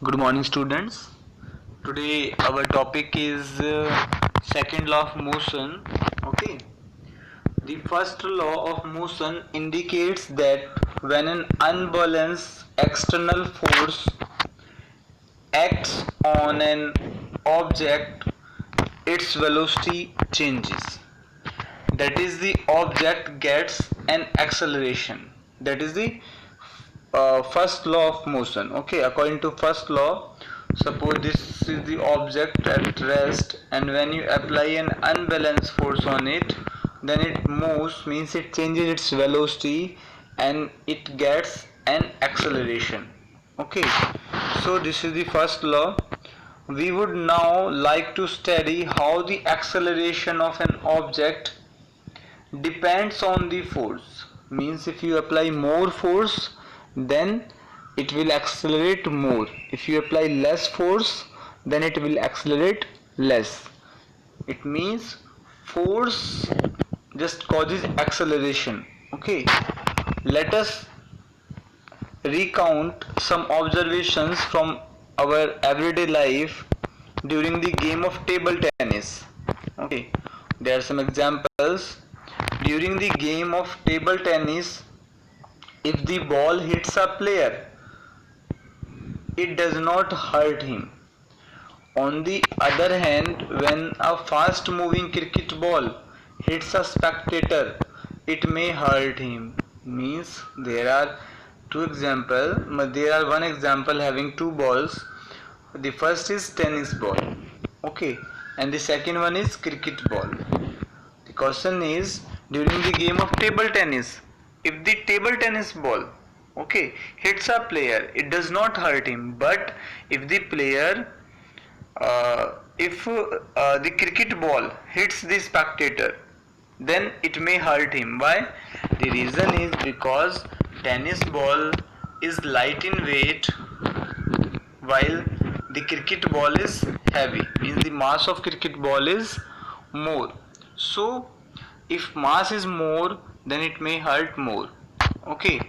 Good morning, students. Today our topic is second law of motion. Okay. The first law of motion indicates that when an unbalanced external force acts on an object, its velocity changes. That is, the object gets an acceleration. That is the first law of motion. Okay, according to first law, suppose this is the object at rest, and when you apply an unbalanced force on it, then it moves, means it changes its velocity and it gets an acceleration. Okay, so this is the first law. We would now like to study how the acceleration of an object depends on the force. Means if you apply more force, then it will accelerate more. If you apply less force, then it will accelerate less. It means force just causes acceleration. Okay, let us recount some observations from our everyday life during the game of table tennis. Okay, there are some examples. During the game of table tennis, if the ball hits a player, it does not hurt him. On the other hand, when a fast moving cricket ball hits a spectator, it may hurt him. Means there are one example having two balls. The first is tennis ball. Okay, and the second one is cricket ball. The question is, during the game of table tennis, if the table tennis ball, okay, hits a player, it does not hurt him. But if the player, if the cricket ball hits the spectator, then it may hurt him. Why? The reason is because tennis ball is light in weight, while the cricket ball is heavy. Means the mass of cricket ball is more. So if mass is more, then it may hurt more. Okay,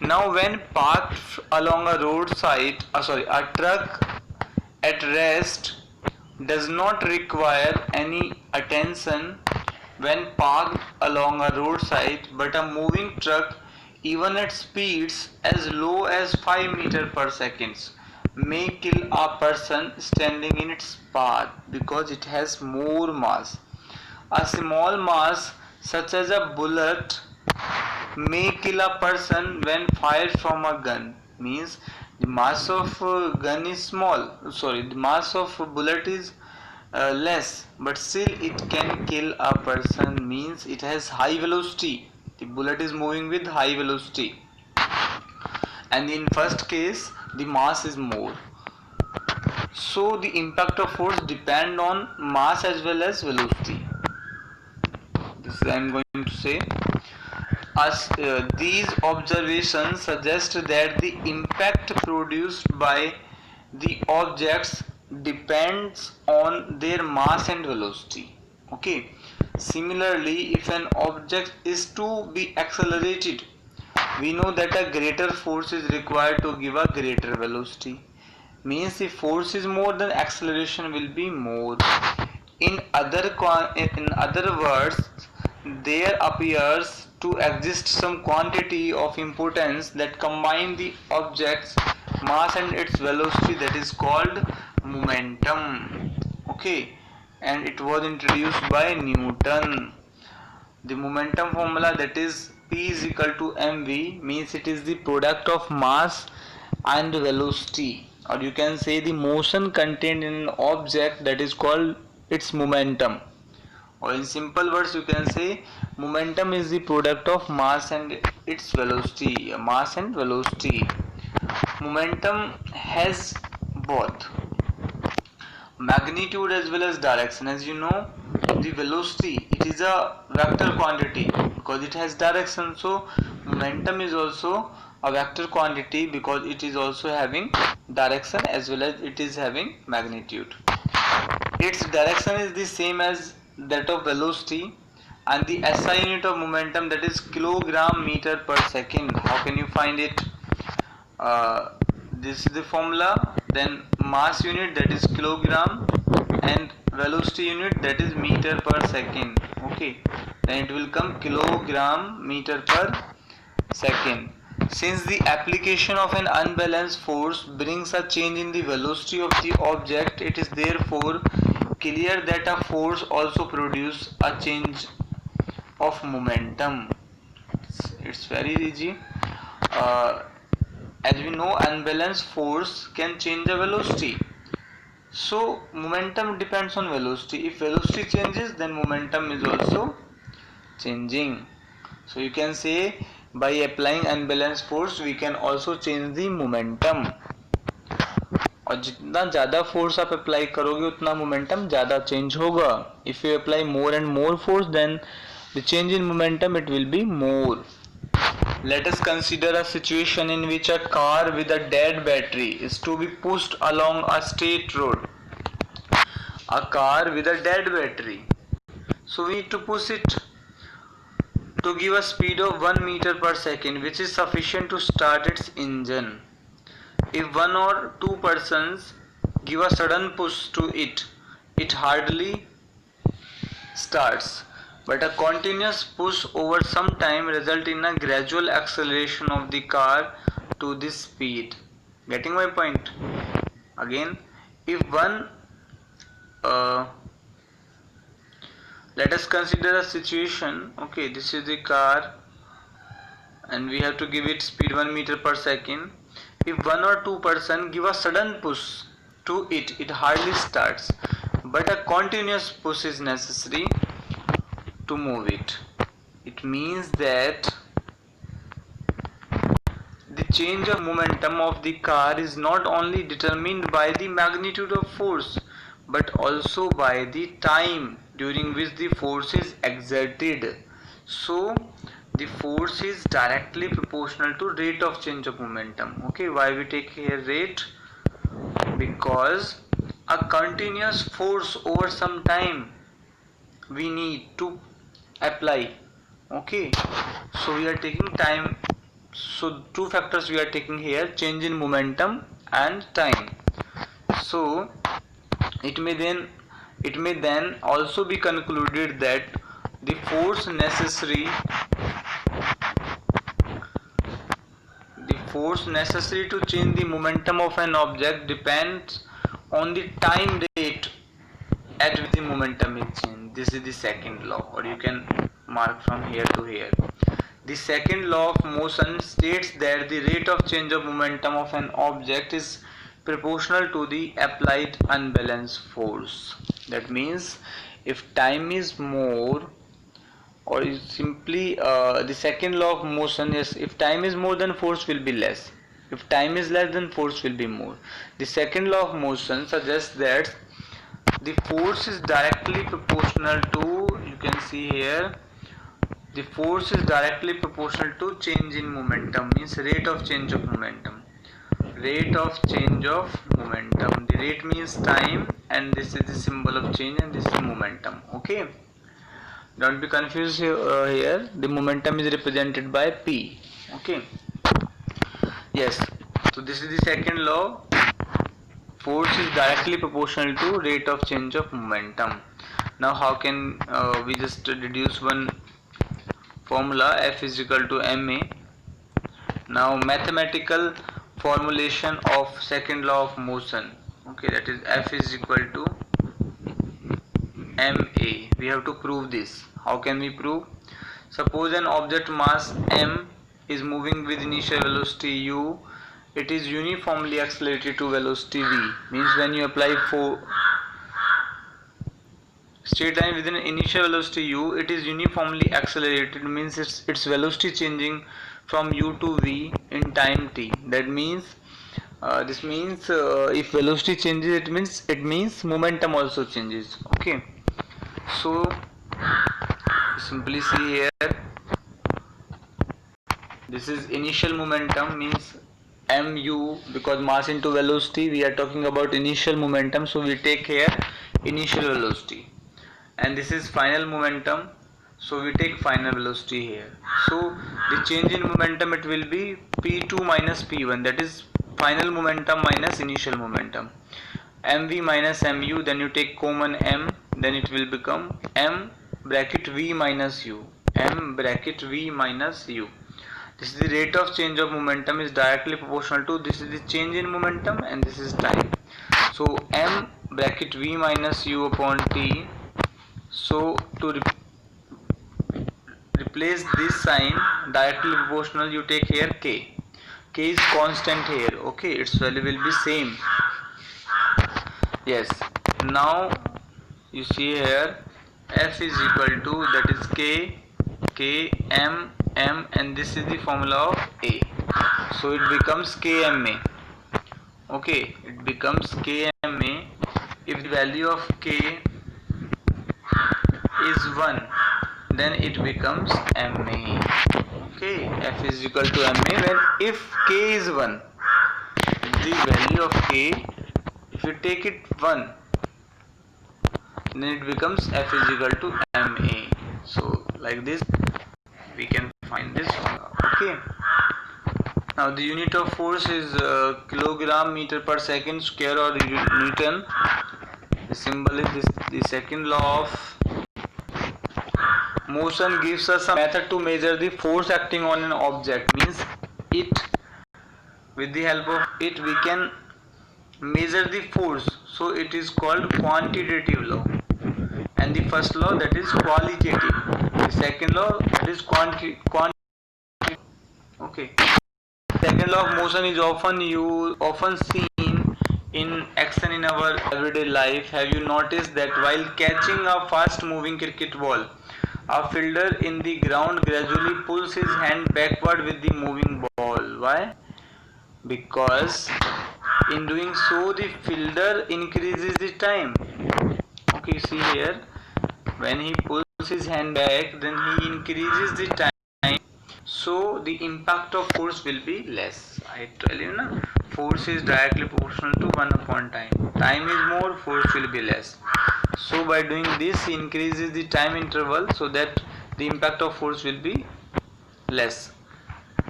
now when parked along a roadside, a truck at rest does not require any attention when parked along a roadside, but a moving truck, even at speeds as low as 5 meters per second, may kill a person standing in its path because it has more mass. A small mass, such as a bullet, may kill a person when fired from a gun. Means the mass of gun is small. The mass of bullet is less, but still it can kill a person. Means it has high velocity. The bullet is moving with high velocity, and in first case the mass is more. So the impact of force depend on mass as well as velocity. This I am going to say. These observations suggest that the impact produced by the objects depends on their mass and velocity. Okay. Similarly, if an object is to be accelerated, we know that a greater force is required to give a greater velocity. Means if force is more, then acceleration will be more. In other words, there appears to exist some quantity of importance that combine the object's mass and its velocity, that is called momentum. Okay, and it was introduced by Newton. The momentum formula, that is P is equal to mv, means it is the product of mass and velocity, or you can say the motion contained in an object, that is called its momentum. Or in simple words, you can say momentum is the product of mass and its velocity. Momentum has both magnitude as well as direction. As you know, the velocity, it is a vector quantity because it has direction. So momentum is also a vector quantity because it is also having direction as well as it is having magnitude. Its direction is the same as that of velocity, and the SI unit of momentum, that is kilogram meter per second. How can you find it? This is the formula. then mass unit, that is kilogram, and velocity unit, that is meter per second. Okay, then it will come kilogram meter per second. Since the application of an unbalanced force brings a change in the velocity of the object, it is therefore clear that a force also produces a change of momentum. It's very easy. Uh, as we know, unbalanced force can change the velocity. So momentum depends on velocity. If velocity changes, then momentum is also changing. So you can say by applying unbalanced force we can also change the momentum. और जितना ज़्यादा force आप apply करोगे उतना momentum ज़्यादा change होगा. If you apply more and more force then the change in momentum it will be more. Let us consider a situation in which a car with a dead battery is to be pushed along a straight road. A car with a dead battery. So we need to push it to give a speed of 1 meter per second, which is sufficient to start its engine. If one or two persons give a sudden push to it, it hardly starts. But a continuous push over some time results in a gradual acceleration of the car to this speed. Getting my point? Again, if one let us consider a situation. Okay, this is the car and we have to give it speed 1 meter per second. If one or two person give a sudden push to it, it hardly starts, but a continuous push is necessary to move it. It means that the change of momentum of the car is not only determined by the magnitude of force but also by the time during which the force is exerted. So the force is directly proportional to rate of change of momentum. Okay, why we take here rate? Because a continuous force over some time we need to apply. Okay, so we are taking time. So two factors we are taking here, change in momentum and time. So it may then also be concluded that the force necessary to change the momentum of an object depends on the time rate at which the momentum is changed. This is the second law, or you can mark from here to here. The second law of motion states that the rate of change of momentum of an object is proportional to the applied unbalanced force. That means if time is more, or simply the second law of motion is, if time is more then force will be less, if time is less then force will be more. The second law of motion suggests that the force is directly proportional to, you can see here, the force is directly proportional to change in momentum, means rate of change of momentum. Rate of change of momentum, the rate means time and this is the symbol of change and this is momentum. Okay, don't be confused here. The momentum is represented by P. Okay, yes, so this is the second law. Force is directly proportional to rate of change of momentum. Now how can we just deduce one formula, F is equal to ma. Now mathematical formulation of second law of motion. Okay, that is F is equal to ma. We have to prove this. How can we prove? Suppose an object mass m is moving with initial velocity u, it is uniformly accelerated to velocity v. Means when you apply for straight line with an initial velocity u, it is uniformly accelerated, means its velocity changing from u to v in time t. That means this means if velocity changes, it means momentum also changes. Okay, so simply see here, this is initial momentum, means mu, because mass into velocity we are talking about initial momentum, so we take here initial velocity, and this is final momentum, so we take final velocity here. So the change in momentum, it will be p2 minus p1, that is final momentum minus initial momentum. mv minus mu, then you take common m, then it will become m bracket v minus u. M bracket v minus u. This is the rate of change of momentum is directly proportional to this is the change in momentum and this is time. So m bracket v minus u upon t. So to replace this sign directly proportional, you take here k. K is constant here. Okay, its value will be same. Yes. Now you see here F is equal to, that is K M and this is the formula of A. So it becomes KMA. Okay, it becomes KMA if the value of K is 1, then it becomes MA. Okay, F is equal to MA when if K is 1, the value of K, if you take it 1, then it becomes F is equal to MA. So like this we can find this. Okay, now the unit of force is kilogram meter per second square or Newton. The symbol is this. The second law of motion gives us a method to measure the force acting on an object. Means it, with the help of it we can measure the force. So it is called quantitative law. And the first law, that is qualitative. The second law, that is quantitative. Okay. Second law of motion is often seen in action in our everyday life. Have you noticed that while catching a fast moving cricket ball, a fielder in the ground gradually pulls his hand backward with the moving ball? Why? Because in doing so the fielder increases the time. Okay, see here, when he pulls his hand back, then he increases the time, so the impact of force will be less. I tell you na, force is directly proportional to 1 upon time. Time is more, force will be less. So by doing this he increases the time interval so that the impact of force will be less.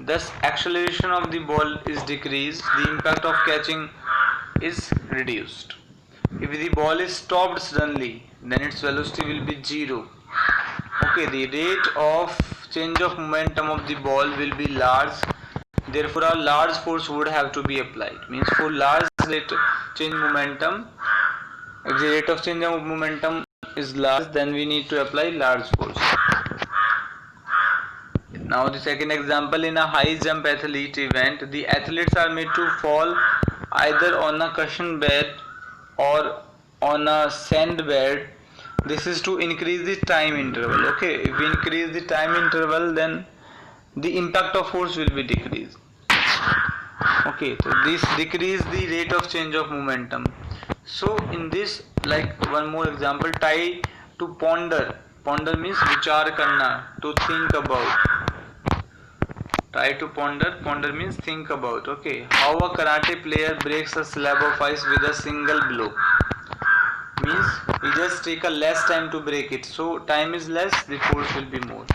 Thus acceleration of the ball is decreased, the impact of catching is reduced. If the ball is stopped suddenly, then its velocity will be 0. Okay, the rate of change of momentum of the ball will be large, therefore a large force would have to be applied. Means for large rate change momentum, if the rate of change of momentum is large, then we need to apply large force. Now the second example, in a high jump athlete event, the athletes are made to fall either on a cushion bed or on a sand bed. This is to increase the time interval. Okay, if we increase the time interval, then the impact of force will be decreased. Okay, so this decrease the rate of change of momentum. So in this, like one more example, tie to ponder. Ponder means vichar karna, to think about. Try to ponder. Ponder means think about. Okay, how a karate player breaks a slab of ice with a single blow. Means he just take a less time to break it. So time is less, the force will be more.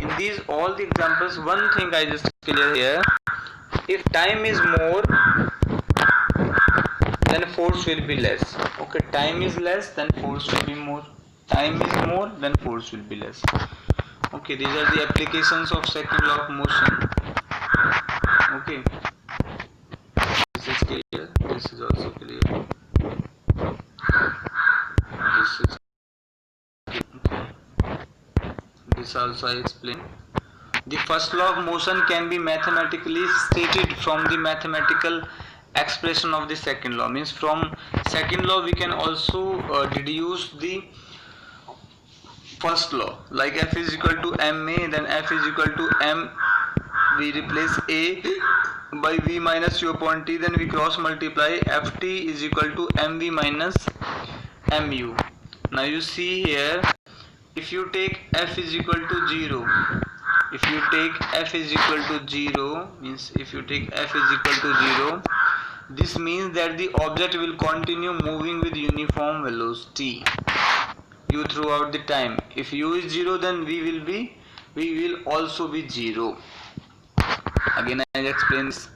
In these all the examples, one thing I just clear here: if time is more, then force will be less. Okay, time is less, then force will be more. Time is more, then force will be less. Okay, these are the applications of second law of motion. Okay, this is clear, this is also clear, this is okay. This also I explain. The first law of motion can be mathematically stated from the mathematical expression of the second law. Means from second law we can also deduce the first law, like F is equal to ma, then F is equal to m, we replace a by v minus u upon t, then we cross multiply, ft is equal to mv minus mu. Now you see here, if you take f is equal to 0, if you take f is equal to 0, means if you take f is equal to 0, this means that the object will continue moving with uniform velocity u throughout the time. If u is 0, then we will also be 0. Again I explain this.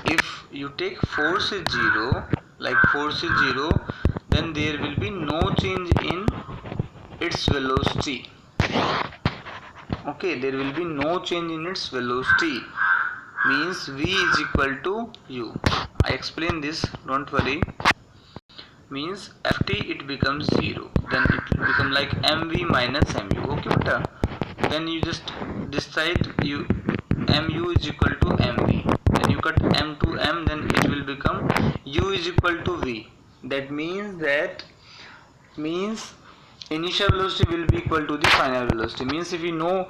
if you take force is 0, like force is 0, then there will be no change in its velocity. Okay, there will be no change in its velocity, means v is equal to u. I explain this, don't worry. Means ft it becomes 0, then it will become like mv minus mu. Okay beta, then you just decide you mu is equal to mv, then you cut m to m, then it will become u is equal to v. That means initial velocity will be equal to the final velocity. Means if you know,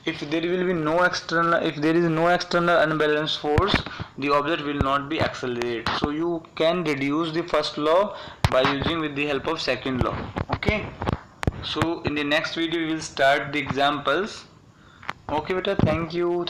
if there will be no external, if there is no external unbalanced force, the object will not be accelerated. So you can reduce the first law by using with the help of second law. Okay, so in the next video we will start the examples. Okay beta, thank you.